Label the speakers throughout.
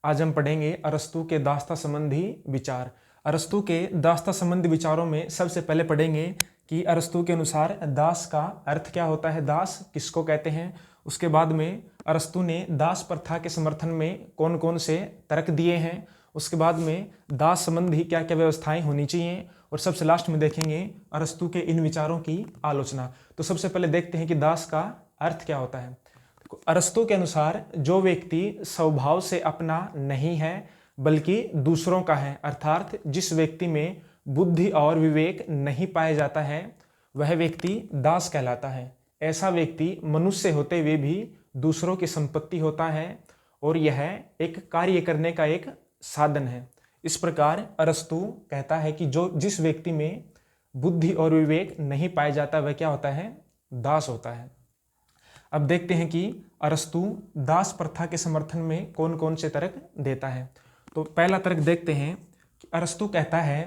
Speaker 1: आज हम पढ़ेंगे अरस्तू के दास्ता संबंधी विचार। अरस्तू के दास्ता संबंधी विचारों में सबसे पहले पढ़ेंगे कि अरस्तू के अनुसार दास का अर्थ क्या होता है, दास किसको कहते हैं। उसके बाद में अरस्तू ने दास प्रथा के समर्थन में कौन कौन से तर्क दिए हैं। उसके बाद में दास संबंधी क्या क्या व्यवस्थाएं होनी चाहिए, और सबसे लास्ट में देखेंगे अरस्तू के इन विचारों की आलोचना। तो सबसे पहले देखते हैं कि दास का अर्थ क्या होता है। अरस्तू के अनुसार जो व्यक्ति स्वभाव से अपना नहीं है बल्कि दूसरों का है, अर्थात जिस व्यक्ति में बुद्धि और विवेक नहीं पाया जाता है, वह व्यक्ति दास कहलाता है। ऐसा व्यक्ति मनुष्य होते हुए भी दूसरों की संपत्ति होता है और यह एक कार्य करने का एक साधन है। इस प्रकार अरस्तू कहता है कि जिस व्यक्ति में बुद्धि और विवेक नहीं पाया जाता वह क्या होता है, दास होता है। अब देखते हैं कि अरस्तू दास प्रथा के समर्थन में कौन कौन से तर्क देता है। तो पहला तर्क देखते हैं कि अरस्तू कहता है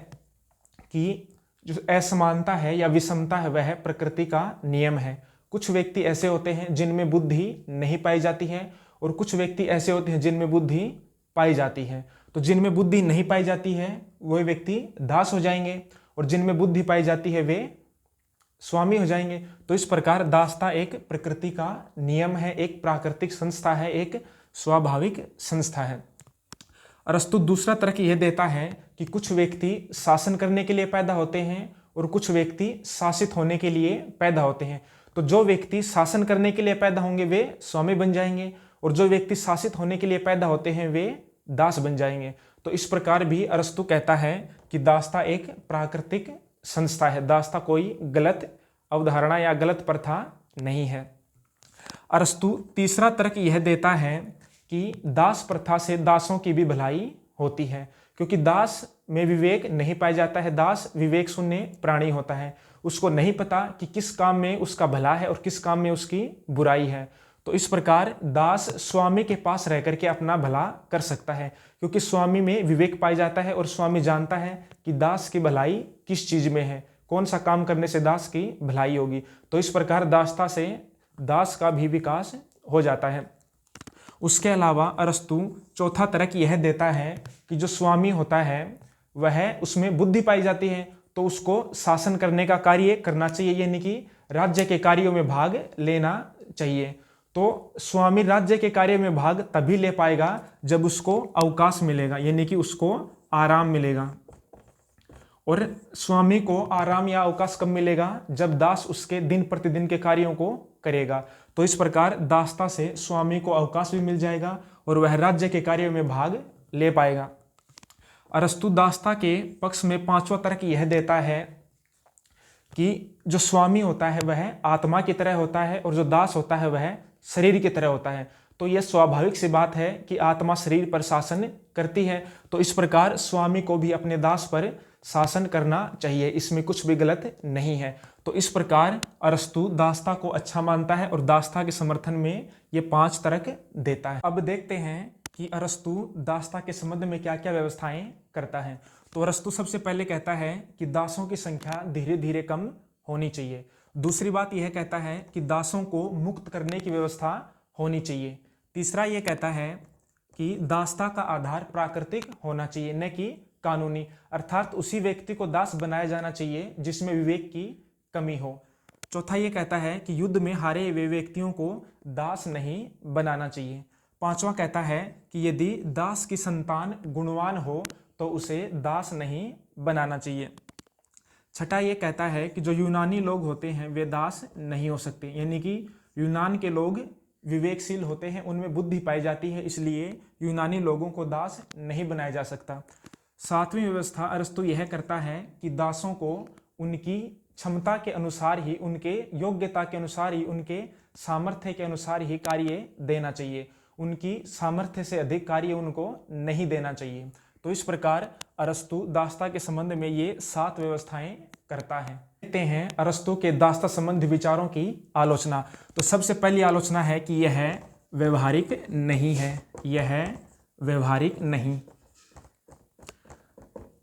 Speaker 1: कि जो असमानता है या विषमता है वह प्रकृति का नियम है। कुछ व्यक्ति ऐसे होते हैं जिनमें बुद्धि नहीं पाई जाती है और कुछ व्यक्ति ऐसे होते हैं जिनमें बुद्धि पाई जाती है। तो जिनमें बुद्धि नहीं पाई जाती है वह व्यक्ति दास हो जाएंगे और जिनमें बुद्धि पाई जाती है वे स्वामी हो जाएंगे। तो इस प्रकार दासता एक प्रकृति का नियम है, एक प्राकृतिक संस्था है, एक स्वाभाविक संस्था है। अरस्तु दूसरा तर्क यह देता है कि कुछ व्यक्ति शासन करने के लिए पैदा होते हैं और कुछ व्यक्ति शासित होने के लिए पैदा होते हैं। तो जो व्यक्ति शासन करने के लिए पैदा होंगे वे स्वामी बन जाएंगे और जो व्यक्ति शासित होने के लिए पैदा होते हैं वे दास बन जाएंगे। तो इस प्रकार भी अरस्तु कहता है कि दासता एक प्राकृतिक संस्था है, दासता कोई गलत अवधारणा या गलत प्रथा नहीं है। अरस्तु तीसरा तर्क यह देता है कि दास प्रथा से दासों की भी भलाई होती है, क्योंकि दास में विवेक नहीं पाया जाता है। दास विवेक शून्य प्राणी होता है, उसको नहीं पता कि किस काम में उसका भला है और किस काम में उसकी बुराई है। तो इस प्रकार दास स्वामी के पास रह करके अपना भला कर सकता है, क्योंकि स्वामी में विवेक पाया जाता है और स्वामी जानता है कि दास की भलाई किस चीज में है, कौन सा काम करने से दास की भलाई होगी। तो इस प्रकार दासता से दास का भी विकास हो जाता है। उसके अलावा अरस्तु चौथा तर्क यह देता है कि जो स्वामी होता है वह उसमें बुद्धि पाई जाती है तो उसको शासन करने का कार्य करना चाहिए, यानी कि राज्य के कार्यों में भाग लेना चाहिए। तो स्वामी राज्य के कार्य में भाग तभी ले पाएगा जब उसको अवकाश मिलेगा, यानी कि उसको आराम मिलेगा। और स्वामी को आराम या अवकाश कब मिलेगा, जब दास उसके दिन प्रतिदिन के कार्यों को करेगा। तो इस प्रकार दासता से स्वामी को अवकाश भी मिल जाएगा और वह राज्य के कार्यों में भाग ले पाएगा। अरस्तु दासता के पक्ष में पांचवा तर्क यह देता है कि जो स्वामी होता है वह आत्मा की तरह होता है और जो दास होता है वह शरीर की तरह होता है। तो यह स्वाभाविक सी बात है कि आत्मा शरीर पर शासन करती है, तो इस प्रकार स्वामी को भी अपने दास पर शासन करना चाहिए, इसमें कुछ भी गलत नहीं है। तो इस प्रकार अरस्तु दासता को अच्छा मानता है और दासता के समर्थन में ये पांच तर्क देता है। अब देखते हैं कि अरस्तु दासता के संबंध में क्या क्या व्यवस्थाएं करता है। तो अरस्तु सबसे पहले कहता है कि दासों की संख्या धीरे धीरे कम होनी चाहिए। दूसरी बात यह कहता है कि दासों को मुक्त करने की व्यवस्था होनी चाहिए। तीसरा यह कहता है कि दासता का आधार प्राकृतिक होना चाहिए, न कि कानूनी, अर्थात उसी व्यक्ति को दास बनाया जाना चाहिए जिसमें विवेक की कमी हो। चौथा यह कहता है कि युद्ध में हारे हुए व्यक्तियों को दास नहीं बनाना चाहिए। पांचवा कहता है कि यदि दास की संतान गुणवान हो तो उसे दास नहीं बनाना चाहिए। छठा यह कहता है कि जो यूनानी लोग होते हैं वे दास नहीं हो सकते, यानी कि यूनान के लोग विवेकशील होते हैं, उनमें बुद्धि पाई जाती है, इसलिए यूनानी लोगों को दास नहीं बनाया जा सकता। सातवीं व्यवस्था अरस्तु यह करता है कि दासों को उनकी क्षमता के अनुसार ही, उनके योग्यता के अनुसार ही, उनके सामर्थ्य के अनुसार ही कार्य देना चाहिए, उनकी सामर्थ्य से अधिक कार्य उनको नहीं देना चाहिए। तो इस प्रकार अरस्तु दासता के संबंध में ये 7 व्यवस्थाएं करता है। देखते हैं अरस्तु के दासता संबंधी विचारों की आलोचना। तो सबसे पहली आलोचना है कि यह व्यवहारिक नहीं है, यह व्यवहारिक नहीं।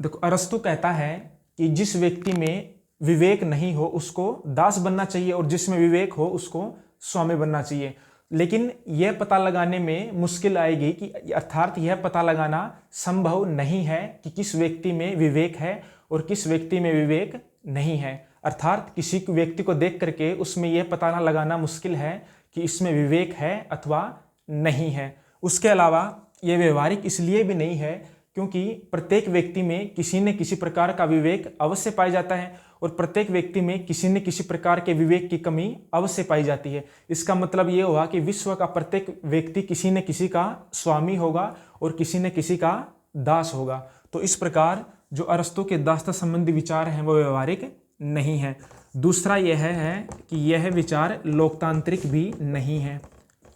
Speaker 1: देखो अरस्तु कहता है कि जिस व्यक्ति में विवेक नहीं हो उसको दास बनना चाहिए और जिसमें विवेक हो उसको स्वामी बनना चाहिए। लेकिन यह पता लगाने में मुश्किल आएगी कि अर्थात यह पता लगाना संभव नहीं है कि किस व्यक्ति में विवेक है और किस व्यक्ति में विवेक नहीं है। अर्थात किसी व्यक्ति को देख करके उसमें यह पता ना लगाना मुश्किल है कि इसमें विवेक है अथवा नहीं है। उसके अलावा यह व्यवहारिक इसलिए भी नहीं है क्योंकि प्रत्येक व्यक्ति में किसी न किसी प्रकार का विवेक अवश्य पाया जाता है और प्रत्येक व्यक्ति में किसी न किसी प्रकार के विवेक की कमी अवश्य पाई जाती है। इसका मतलब ये हुआ कि विश्व का प्रत्येक व्यक्ति किसी न किसी का स्वामी होगा और किसी न किसी का दास होगा। तो इस प्रकार जो अरस्तु के दासता संबंधी विचार हैं वो व्यवहारिक नहीं है। दूसरा यह है कि यह विचार लोकतांत्रिक भी नहीं है।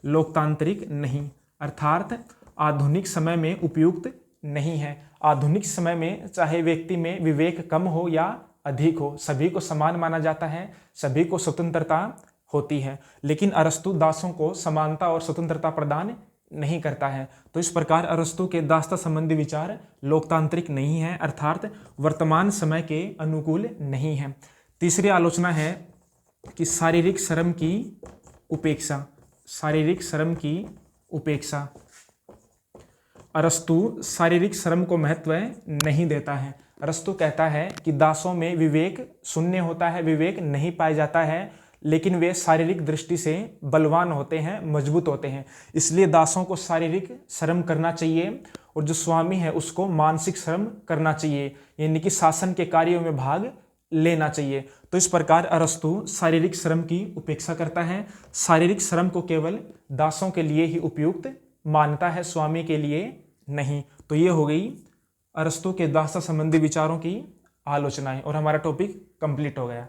Speaker 1: लोकतांत्रिक नहीं अर्थात आधुनिक समय में उपयुक्त नहीं है। आधुनिक समय में चाहे व्यक्ति में विवेक कम हो या अधिक हो, सभी को समान माना जाता है, सभी को स्वतंत्रता होती है, लेकिन अरस्तु दासों को समानता और स्वतंत्रता प्रदान नहीं करता है। तो इस प्रकार अरस्तु के दासता संबंधी विचार लोकतांत्रिक नहीं है अर्थात वर्तमान समय के अनुकूल नहीं है। तीसरी आलोचना है कि शारीरिक श्रम की उपेक्षा। शारीरिक श्रम की उपेक्षा। अरस्तु शारीरिक श्रम को महत्व नहीं देता है। अरस्तु कहता है कि दासों में विवेक शून्य होता है, विवेक नहीं पाया जाता है, लेकिन वे शारीरिक दृष्टि से बलवान होते हैं, मजबूत होते हैं। इसलिए दासों को शारीरिक श्रम करना चाहिए और जो स्वामी है उसको मानसिक श्रम करना चाहिए, यानी कि शासन के कार्यों में भाग लेना चाहिए। तो इस प्रकार अरस्तु शारीरिक श्रम की उपेक्षा करता है। शारीरिक श्रम को केवल दासों के लिए ही उपयुक्त मानता है, स्वामी के लिए नहीं। तो ये हो गई अरस्तु के दासता संबंधी विचारों की आलोचनाएं और हमारा टॉपिक कंप्लीट हो गया।